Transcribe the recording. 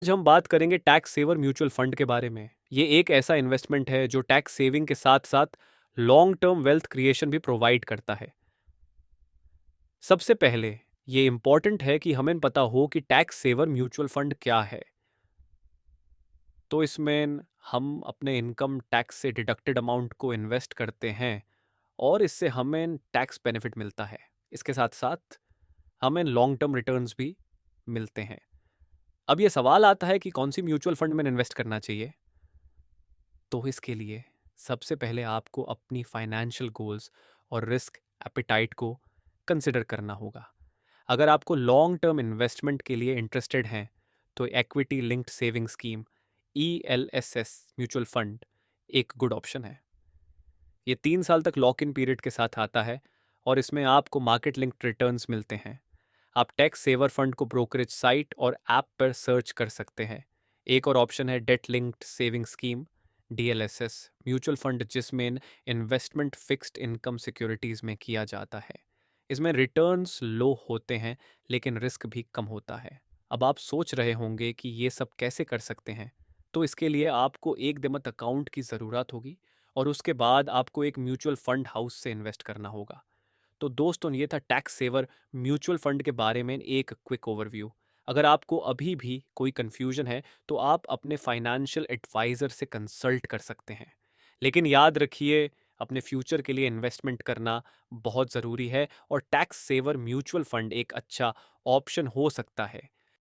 आज हम बात करेंगे टैक्स सेवर म्यूचुअल फंड के बारे में। ये एक ऐसा इन्वेस्टमेंट है जो टैक्स सेविंग के साथ साथ लॉन्ग टर्म वेल्थ क्रिएशन भी प्रोवाइड करता है। सबसे पहले ये इंपॉर्टेंट है कि हमें पता हो कि टैक्स सेवर म्यूचुअल फंड क्या है। तो इसमें हम अपने इनकम टैक्स से डिडक्टेड अमाउंट को इन्वेस्ट करते हैं और इससे हमें टैक्स बेनिफिट मिलता है। इसके साथ साथ हमें लॉन्ग टर्म रिटर्न्स भी मिलते हैं। अब ये सवाल आता है कि कौन सी म्यूचुअल फंड में इन्वेस्ट करना चाहिए। तो इसके लिए सबसे पहले आपको अपनी फाइनेंशियल गोल्स और रिस्क एपिटाइट को कंसिडर करना होगा। अगर आपको लॉन्ग टर्म इन्वेस्टमेंट के लिए इंटरेस्टेड हैं तो equity linked saving scheme ELSS mutual fund एक गुड ऑप्शन है। ये 3 साल तक लॉक इन पीरियड के साथ आता है और इसमें आपको मार्केट लिंक्ड रिटर्न्स मिलते हैं। आप टैक्स सेवर फंड को ब्रोकरेज साइट और ऐप पर सर्च कर सकते हैं। एक और ऑप्शन है debt linked saving scheme DLSS mutual fund, जिसमें इन्वेस्टमेंट फिक्स्ड इनकम सिक्योरिटीज में किया जाता है। इसमें रिटर्न्स लो होते हैं लेकिन रिस्क भी कम होता है। अब आप सोच रहे होंगे कि ये सब कैसे कर सकते हैं। तो इसके लिए आपको एक डिमत अकाउंट की ज़रूरत होगी और उसके बाद आपको एक म्यूचुअल फंड हाउस से इन्वेस्ट करना होगा। तो दोस्तों, ये था टैक्स सेवर म्यूचुअल फंड के बारे में एक क्विक ओवरव्यू। अगर आपको अभी भी कोई कन्फ्यूजन है तो आप अपने फाइनेंशियल एडवाइज़र से कंसल्ट कर सकते हैं। लेकिन याद रखिए, अपने फ्यूचर के लिए इन्वेस्टमेंट करना बहुत ज़रूरी है और टैक्स सेवर म्यूचुअल फंड एक अच्छा ऑप्शन हो सकता है।